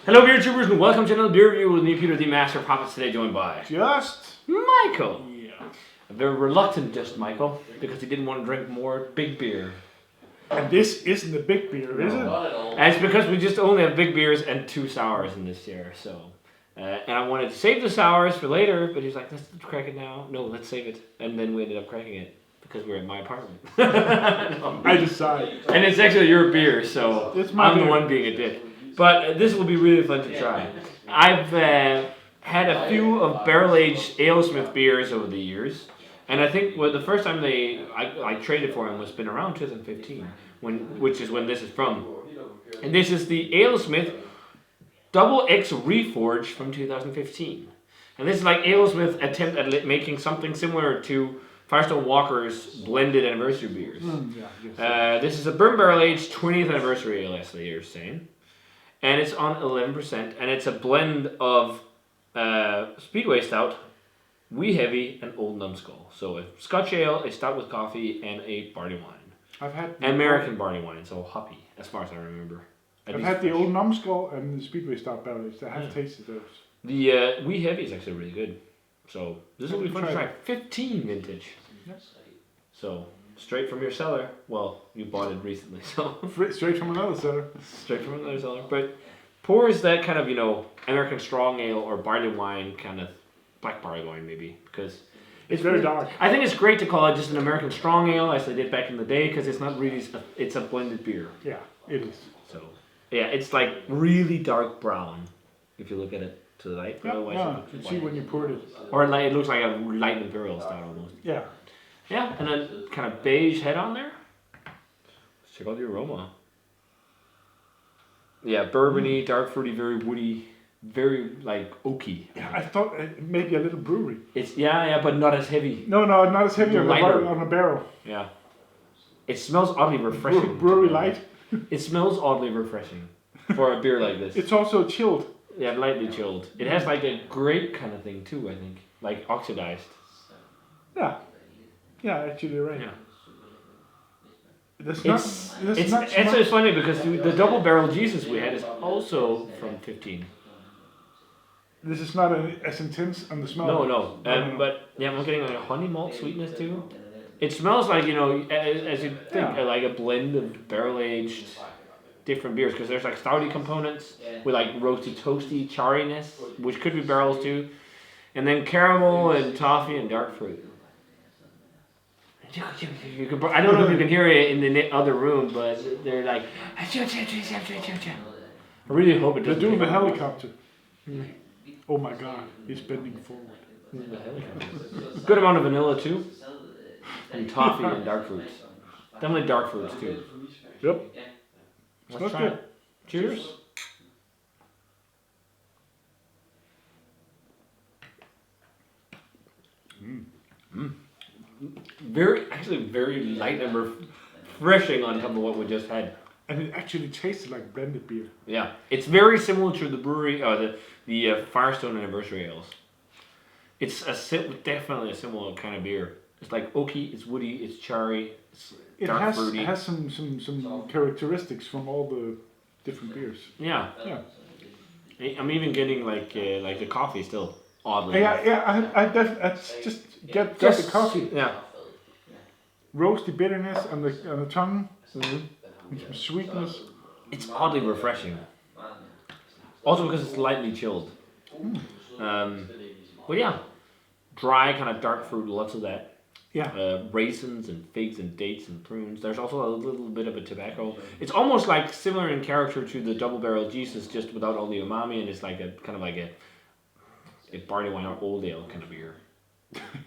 Hello, beer tubers, and welcome to another beer review with me, Peter, the Master of Puppets. Today, joined by Just Michael. yeah. A very reluctant just Michael, because he didn't want to drink more big beer. And this isn't a big beer, is it? And it's because we just only have big beers and 2 sours in this year. So, and I wanted to save the sours for later, but he's like, let's crack it now. No, let's save it. And then we ended up cracking it because we're in my apartment. I decided. And it's actually your beer, so It's my I'm the beer. one being a dick. But this will be really fun to try. I've had a few of barrel-aged AleSmith beers over the years. And I think the first time I traded for them was been around 2015, which is when this is from. And this is the AleSmith Double X Reforged from 2015. And this is like AleSmith attempt at making something similar to Firestone Walker's blended anniversary beers. This is a bourbon barrel-aged 20th anniversary ale, as they are saying. And it's on 11%, and it's a blend of Speedway Stout, Wee Heavy, and Old Numbskull. So a Scotch ale, a stout with coffee, and a barley wine. I've had American barley wine, so hoppy, as far as I remember. I've had the Old Numbskull and the Speedway Stout barrels. I have tasted those. The Wee Heavy is actually really good. So this will be fun to try. 15 vintage. Yes. So straight from your cellar. Well, you bought it recently, so Straight from another cellar. straight from another cellar. But pours that kind of, American strong ale or barley wine, kind of black barley wine maybe, because It's very dark. I think it's great to call it just an American strong ale, as they did back in the day, because it's not really, it's a blended beer. Yeah, it is. So, yeah, it's like really dark brown, if you look at it to the light. Yeah, Otherwise yeah. it looks You white. see when you poured it. Or like, it looks like a light imperial style almost. Yeah. Yeah, and then kind of beige head on there. Let's check out the aroma. Yeah, bourbony, dark fruity, very woody, very like oaky. Yeah, I thought maybe a little brewery. It's but not as heavy. No, not as heavy on Lighter. on a barrel. Yeah. It smells oddly refreshing. Brewery light. It smells oddly refreshing for a beer like this. It's also chilled. Yeah, lightly chilled. It has like a grape kind of thing too, I think. Like oxidized. Yeah. Yeah, actually you're right. Yeah. That's It's not actually funny because the double barrel Jesus we had is also from 15. This is not as intense on the smell. No. But yeah, I'm getting like a honey malt sweetness too. It smells like, as you think, like a blend of barrel aged different beers, because there's like stouty components with like roasty toasty charriness, which could be barrels too, and then caramel and toffee and dark fruit. I don't know if you can hear it in the other room, but they're like, I really hope it They're doesn't. doing the pick up. helicopter. Oh my god, he's bending forward. Good amount of vanilla too, and toffee and dark fruits. Definitely dark fruits too. Yep. Let's Smells try good. it. Cheers. Very light and refreshing on top of what we just had. And it actually tasted like blended beer. Yeah, it's very similar to the brewery, the Firestone Anniversary ales. It's definitely a similar kind of beer. It's like oaky, it's woody, it's charry, it's dark fruity. It has some characteristics from all the different beers. Yeah. I'm even getting like the coffee still oddly. I just get the coffee. Yeah. Roasty bitterness on the tongue. Mm-hmm. And some sweetness. It's oddly refreshing. Also because it's lightly chilled. But yeah, dry kind of dark fruit, lots of that. Yeah. Raisins and figs and dates and prunes. There's also a little bit of a tobacco. It's almost like similar in character to the double barrel Jesus, just without all the umami, and it's like a kind of like a barley wine or old ale kind of beer.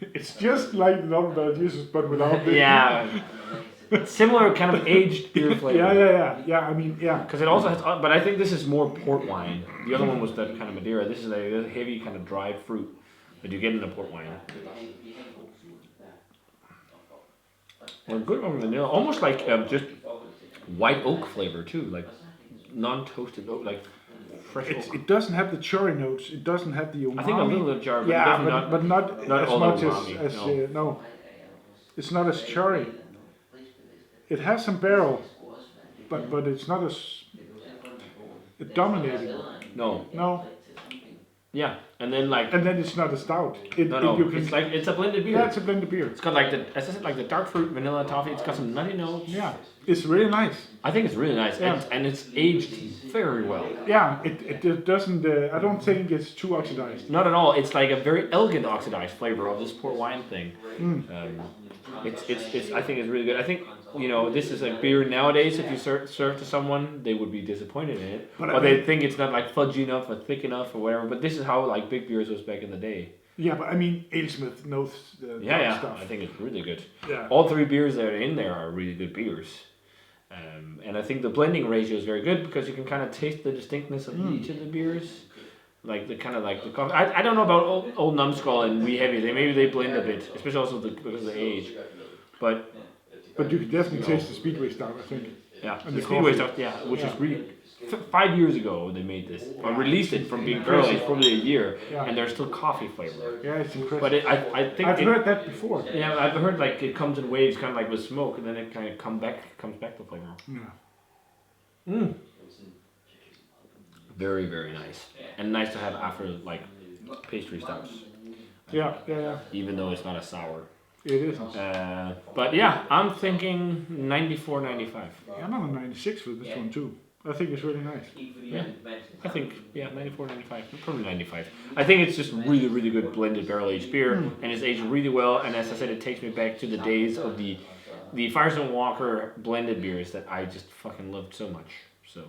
It's just like the double barrel Jesus, but without the Yeah. Similar kind of aged beer flavor. Yeah. I mean, yeah. Because it also has, but I think this is more port wine. The other one was that kind of Madeira. This is a heavy kind of dried fruit that you get in a port wine. Well, good on vanilla, almost like just white oak flavor too, like non-toasted oak, like fresh oak. It doesn't have the cherry notes. It doesn't have the umami. I think a little bit jar, but yeah, definitely but not as all the much umami, as no. no. It's not as cherry. It has some barrel, but it's not as dominating. No. No. Yeah, and then like And then it's not a stout. no, it's a blended beer. Yeah, it's a blended beer. It's got like as I said, like the dark fruit, vanilla, toffee. It's got some nutty notes. Yeah, it's really nice. I think it's really nice, Yeah. and it's aged very well. Yeah, it doesn't. I don't think it's too oxidized. Not at all. It's like a very elegant oxidized flavor of this port wine thing. It's I think it's really good. I think this is a beer nowadays. If you serve to someone, they would be disappointed in it, or they think it's not like fudgy enough or thick enough or whatever. But this is how like big beers was back in the day. Yeah, but I mean, AleSmith knows the stuff. I think it's really good. Yeah. All three beers that are in there are really good beers. And I think the blending ratio is very good because you can kind of taste the distinctness of each of the beers. Like the kind of like the coffee. I don't know about old Numbskull and Wee Heavy. Maybe they blend a bit, especially also because of the age. But you can definitely taste the Speedway stout, I think. Yeah, and the Speedway stuff. Yeah, which is really 5 years ago they made this or released it from being barrel aged probably a year, and there's still coffee flavor. Yeah, it's incredible. But I think I've heard that before. Yeah, I've heard like it comes in waves, kind of like with smoke, and then it kind of comes back to flavor. Yeah. Very, very nice. And nice to have after like pastry stouts. Yeah. Even though it's not a sour. It is. But yeah, I'm thinking 94, 95. Yeah, I'm on a 96 for this one too. I think it's really nice. Yeah, I think 94, 95, probably 95. I think it's just really, really good blended barrel aged beer, and it's aged really well. And as I said, it takes me back to the days of the Firestone Walker blended beers that I just fucking loved so much. So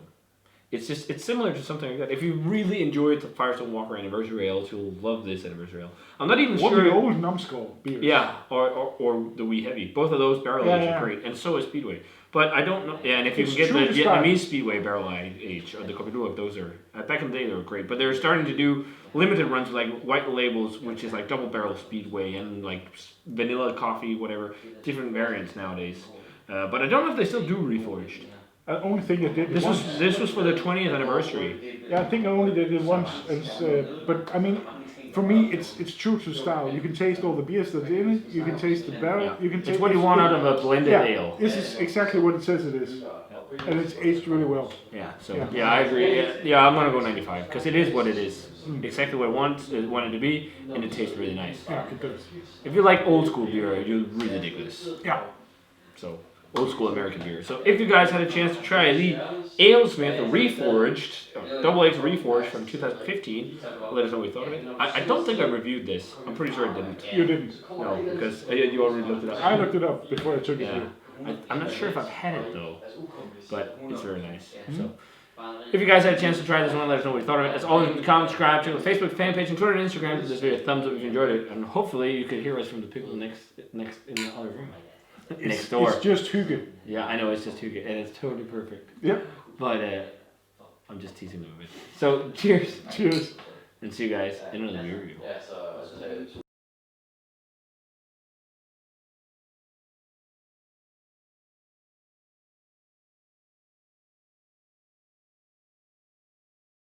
it's similar to something like that. If you really enjoyed the Firestone Walker Anniversary Ales, you'll love this Anniversary Ale. I'm not even sure. What the old Numbskull beers? Yeah, or the Wee Heavy. Both of those barrel aged are great, and so is Speedway. But I don't know. Yeah, and if you can get the Vietnamese Speedway barrel aged or the Copiluak, those are back in the day they were great. But they're starting to do limited runs with like white labels, which is like double barrel Speedway and like vanilla coffee, whatever, different variants nowadays. But I don't know if they still do Reforged. I only think I did this was for the 20th anniversary. Yeah, I think I only did it once, but I mean, for me, it's true to style. You can taste all the beers that's in it. You can taste the barrel. Yeah. You can taste. It's what you want out of a blended ale. This is exactly what it says it is, and it's aged really well. Yeah. So I agree. Yeah, I'm gonna go 95 because it is what it is. Exactly what it wanted to be, and it tastes really nice. Yeah, it does. If you like old school beer, you'll really dig this. Yeah. So. Old school American beer. So if you guys had a chance to try the AleSmith Reforged, double aged Reforged from 2015, let us know what you thought of it. I don't think I reviewed this. I'm pretty sure I didn't. You didn't. No, because you already looked it up. I looked it up before I took it here. I'm not sure if I've had it though, but it's very nice. So if you guys had a chance to try this one, let us know what you thought of it. As always, comment, subscribe to the Facebook fan page and Twitter and Instagram. Give this video a thumbs up if you enjoyed it, and hopefully you could hear us from the people next in the other room. Next door. It's just Hugo. Yeah, I know, it's just Hugo, and it's totally perfect. Yep. But I'm just teasing them a bit. So, cheers. Cheers. And see you guys in another video.